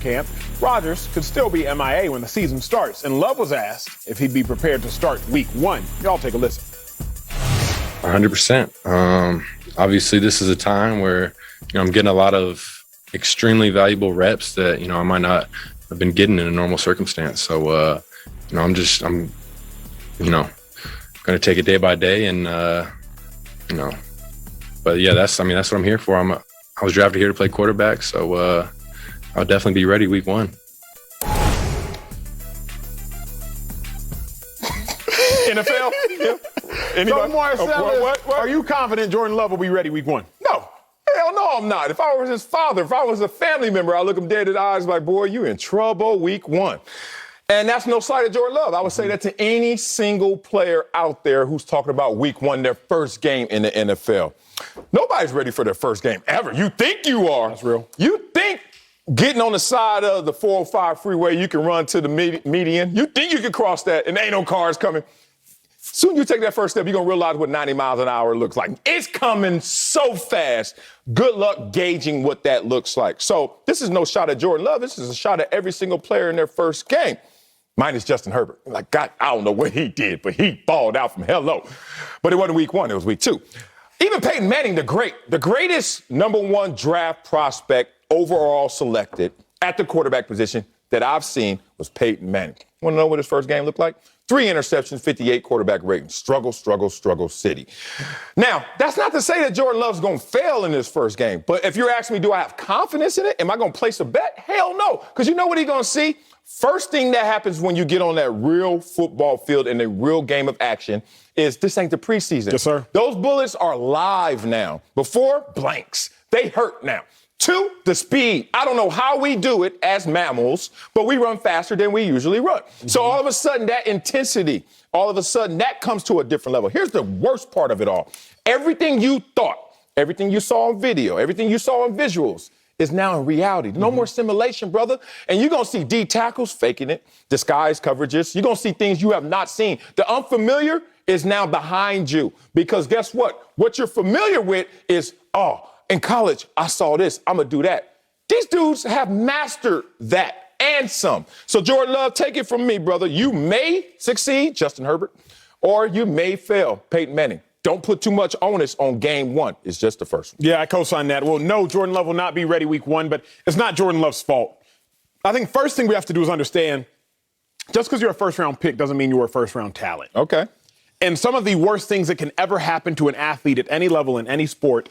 camp, Rodgers could still be MIA when the season starts. And Love was asked if he'd be prepared to start week 1. Y'all take a listen. 100%. Obviously, this is a time where I'm getting a lot of extremely valuable reps that I might not have been getting in a normal circumstance. So I'm going to take it day by day, and But yeah, that's what I'm here for. I was drafted here to play quarterback, so I'll definitely be ready week 1. NFL? Anybody? What? Are you confident Jordan Love will be ready week 1? No. Hell no, I'm not. If I was his father, if I was a family member, I'd look him dead in the eyes like, boy, you in trouble week 1. And that's no slight of Jordan Love. I would say that to any single player out there who's talking about week 1, their first game in the NFL. Nobody's ready for their first game ever. You think you are. That's real. You think getting on the side of the 405 freeway, you can run to the median. You think you can cross that and there ain't no cars coming. Soon you take that first step, you're going to realize what 90 miles an hour looks like. It's coming so fast. Good luck gauging what that looks like. So this is no shot at Jordan Love. This is a shot at every single player in their first game. Minus Justin Herbert. Like, God, I don't know what he did, but he balled out from hello. But it wasn't week 1, it was week 2. Even Peyton Manning, the greatest number 1 draft prospect overall selected at the quarterback position that I've seen was Peyton Manning. Want to know what his first game looked like? 3 interceptions, 58 quarterback rating. Struggle city. Now, that's not to say that Jordan Love's going to fail in his first game. But if you're asking me, do I have confidence in it? Am I going to place a bet? Hell no. Because you know what he's going to see? First thing that happens when you get on that real football field in a real game of action is this ain't the preseason. Yes, sir. Those bullets are live now. Before, blanks. They hurt now. 2, the speed. I don't know how we do it as mammals, but we run faster than we usually run. Mm-hmm. So all of a sudden, that intensity, all of a sudden, that comes to a different level. Here's the worst part of it all. Everything you thought, everything you saw on video, everything you saw on visuals is now in reality. No more simulation, brother. And you're going to see D tackles faking it, disguise coverages. You're going to see things you have not seen. The unfamiliar is now behind you because guess what? What you're familiar with is, in college, I saw this. I'm going to do that. These dudes have mastered that and some. So Jordan Love, take it from me, brother. You may succeed, Justin Herbert, or you may fail, Peyton Manning. Don't put too much onus on game 1. It's just the first one. Yeah, I co-sign that. Well, no, Jordan Love will not be ready week 1, but it's not Jordan Love's fault. I think first thing we have to do is understand just because you're a first-round pick doesn't mean you're a first-round talent. Okay. And some of the worst things that can ever happen to an athlete at any level in any sport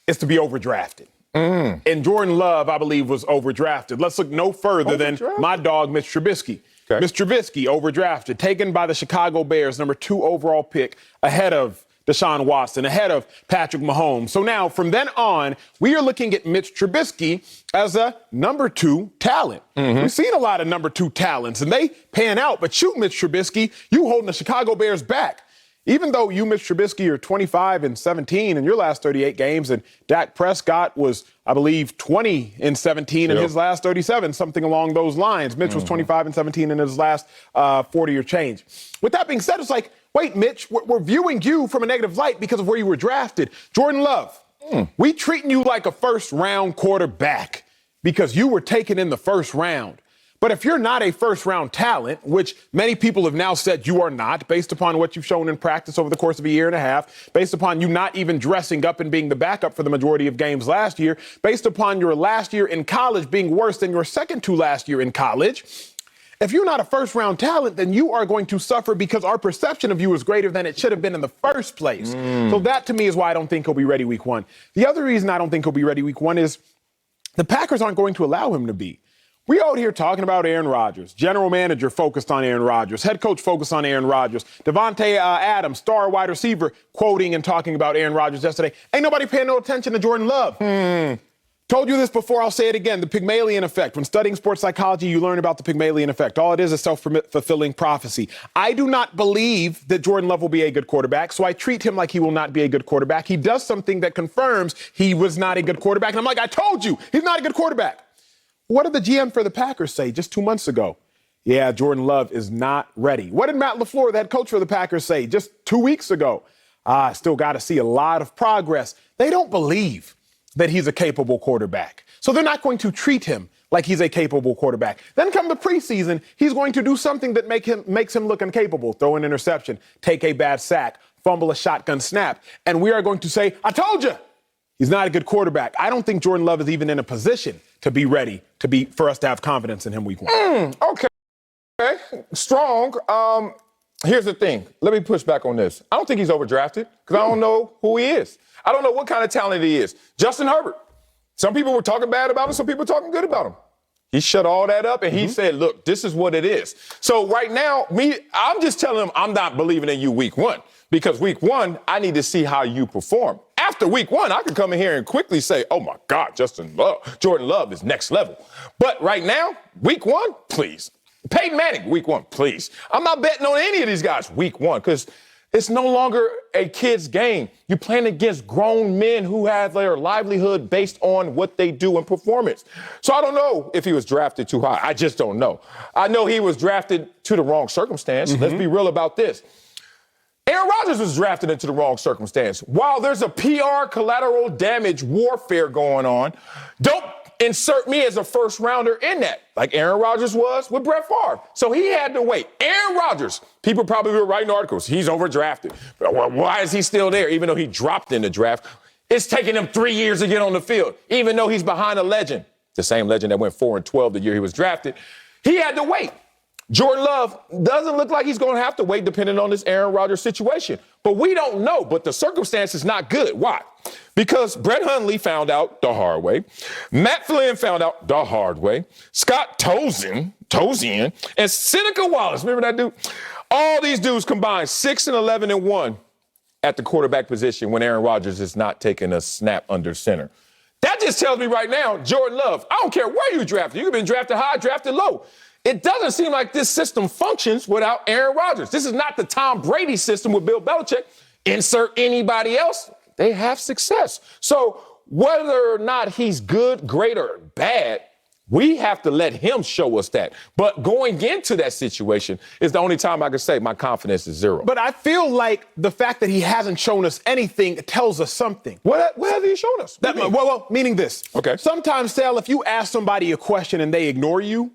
is to be overdrafted. And Jordan Love, I believe, was overdrafted. Let's look no further than my dog, Mitch Trubisky. Okay. Mitch Trubisky, overdrafted, taken by the Chicago Bears, number 2 overall pick, ahead of Deshaun Watson, ahead of Patrick Mahomes. So now, from then on, we are looking at Mitch Trubisky as a number 2 talent. We've seen a lot of number 2 talents, and they pan out. But shoot, Mitch Trubisky, you holding the Chicago Bears back. Even though you, Mitch Trubisky, are 25-17 in your last 38 games, and Dak Prescott was, I believe, 20-17 in his last 37, something along those lines. Mitch was 25-17 in his last 40 or change. With that being said, it's like, wait, Mitch, we're viewing you from a negative light because of where you were drafted. Jordan Love, we treating you like a first-round quarterback because you were taken in the first round. But if you're not a first-round talent, which many people have now said you are not, based upon what you've shown in practice over the course of a year and a half, based upon you not even dressing up and being the backup for the majority of games last year, based upon your last year in college being worse than your second to last year in college, if you're not a first-round talent, then you are going to suffer because our perception of you is greater than it should have been in the first place. So that, to me, is why I don't think he'll be ready week 1. The other reason I don't think he'll be ready week 1 is the Packers aren't going to allow him to be. We out here talking about Aaron Rodgers. General manager focused on Aaron Rodgers. Head coach focused on Aaron Rodgers. Devontae Adams, star wide receiver, quoting and talking about Aaron Rodgers yesterday. Ain't nobody paying no attention to Jordan Love. Told you this before, I'll say it again. The Pygmalion effect. When studying sports psychology, you learn about the Pygmalion effect. All it is self-fulfilling prophecy. I do not believe that Jordan Love will be a good quarterback, so I treat him like he will not be a good quarterback. He does something that confirms he was not a good quarterback. And I'm like, I told you, he's not a good quarterback. What did the GM for the Packers say just 2 months ago? Yeah, Jordan Love is not ready. What did Matt LaFleur, the head coach for the Packers, say just 2 weeks ago? Still got to see a lot of progress. They don't believe that he's a capable quarterback. So they're not going to treat him like he's a capable quarterback. Then come the preseason, he's going to do something that makes him look incapable. Throw an interception, take a bad sack, fumble a shotgun snap. And we are going to say, I told you, he's not a good quarterback. I don't think Jordan Love is even in a position to be ready for us to have confidence in him week one. Okay. Strong. Here's the thing. Let me push back on this. I don't think he's overdrafted because I don't know who he is. I don't know what kind of talent he is. Justin Herbert. Some people were talking bad about him. Some people were talking good about him. He shut all that up, and he said, look, this is what it is. So right now, I'm just telling him I'm not believing in you week one because week one, I need to see how you perform. After week one, I can come in here and quickly say, oh, my God, Jordan Love is next level. But right now, week one, please. Peyton Manning, week one, please. I'm not betting on any of these guys week one because it's no longer a kid's game. You're playing against grown men who have their livelihood based on what they do in performance. So I don't know if he was drafted too high. I just don't know. I know he was drafted to the wrong circumstance. Let's be real about this. Aaron Rodgers was drafted into the wrong circumstance. While there's a PR collateral damage warfare going on, don't insert me as a first rounder in that, like Aaron Rodgers was with Brett Favre. So he had to wait. Aaron Rodgers, people probably were writing articles. He's overdrafted. Well, why is he still there, even though he dropped in the draft? It's taking him 3 years to get on the field, even though he's behind a legend, the same legend that went 4-12 the year he was drafted. He had to wait. Jordan Love doesn't look like he's going to have to wait depending on this Aaron Rodgers situation. But we don't know. But the circumstance is not good. Why? Because Brett Hundley found out the hard way. Matt Flynn found out the hard way. Scott Tozien, and Seneca Wallace, remember that dude? All these dudes combined 6-11-1 at the quarterback position when Aaron Rodgers is not taking a snap under center. That just tells me right now, Jordan Love, I don't care where you drafted. You've been drafted high, drafted low. It doesn't seem like this system functions without Aaron Rodgers. This is not the Tom Brady system with Bill Belichick. Insert anybody else, they have success. So whether or not he's good, great, or bad, we have to let him show us that. But going into that situation is the only time I can say my confidence is zero. But I feel like the fact that he hasn't shown us anything tells us something. What has he shown us? Meaning this. Okay. Sometimes, Sal, if you ask somebody a question and they ignore you,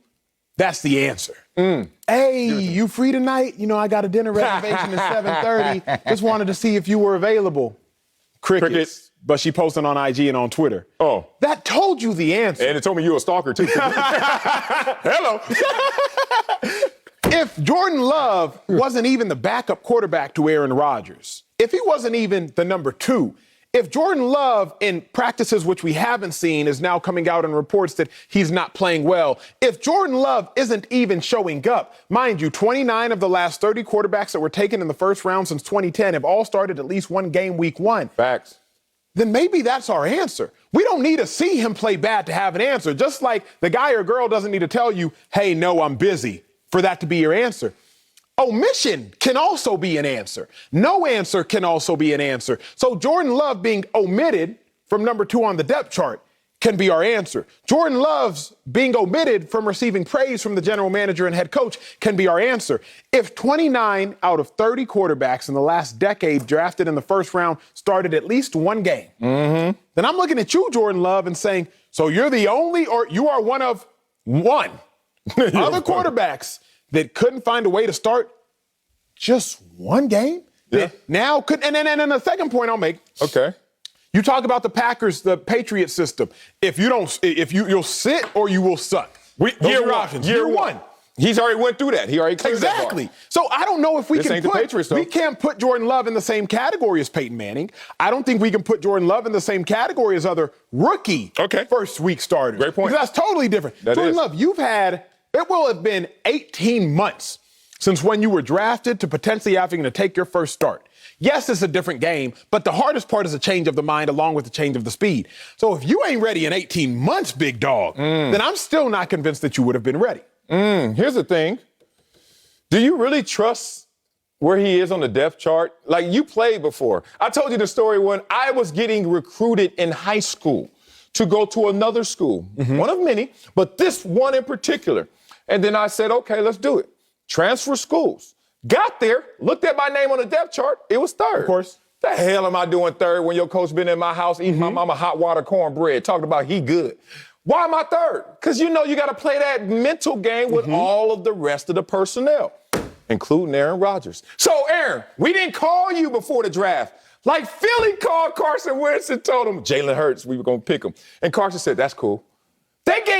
that's the answer. Hey, you free tonight? You know, I got a dinner reservation at 7:30. Just wanted to see if you were available. Crickets. But she posted on IG and on Twitter. Oh. That told you the answer. And it told me you were a stalker, too. Hello. If Jordan Love wasn't even the backup quarterback to Aaron Rodgers, if he wasn't even the number 2, if Jordan Love in practices, which we haven't seen, is now coming out in reports that he's not playing well, if Jordan Love isn't even showing up, mind you, 29 of the last 30 quarterbacks that were taken in the first round since 2010 have all started at least one game week one. Facts. Then maybe that's our answer. We don't need to see him play bad to have an answer. Just like the guy or girl doesn't need to tell you, hey, no, I'm busy, for that to be your answer. Omission can also be an answer. No answer can also be an answer. So Jordan Love being omitted from number 2 on the depth chart can be our answer. Jordan Love's being omitted from receiving praise from the general manager and head coach can be our answer. If 29 out of 30 quarterbacks in the last decade drafted in the first round started at least one game, then I'm looking at you, Jordan Love, and saying, so you're the only, or you are one of one other quarterbacks that couldn't find a way to start just one game? Yeah. Now could, and then the second point I'll make. Okay. You talk about the Packers, the Patriot system. You'll sit or you will suck. Year one. He's already went through that. He already cleared Exactly. that bar. So I don't know if we we can't put Jordan Love in the same category as Peyton Manning. I don't think we can put Jordan Love in the same category as other rookie first week starters. Great point. Because that's totally different. Jordan Love, it will have been 18 months since when you were drafted to potentially having to take your first start. Yes, it's a different game, but the hardest part is a change of the mind along with the change of the speed. So if you ain't ready in 18 months, big dog, then I'm still not convinced that you would have been ready. Here's the thing. Do you really trust where he is on the depth chart? Like, you played before. I told you the story when I was getting recruited in high school to go to another school, one of many, but this one in particular. And then I said, okay, let's do it. Transfer schools. Got there, looked at my name on the depth chart. It was third. Of course. The hell am I doing third when your coach been in my house eating my mama hot water cornbread, talking about he good? Why am I third? Because you know you got to play that mental game with all of the rest of the personnel, including Aaron Rodgers. So, Aaron, we didn't call you before the draft. Like Philly called Carson Wentz and told him, Jalen Hurts, we were going to pick him. And Carson said, that's cool. They gave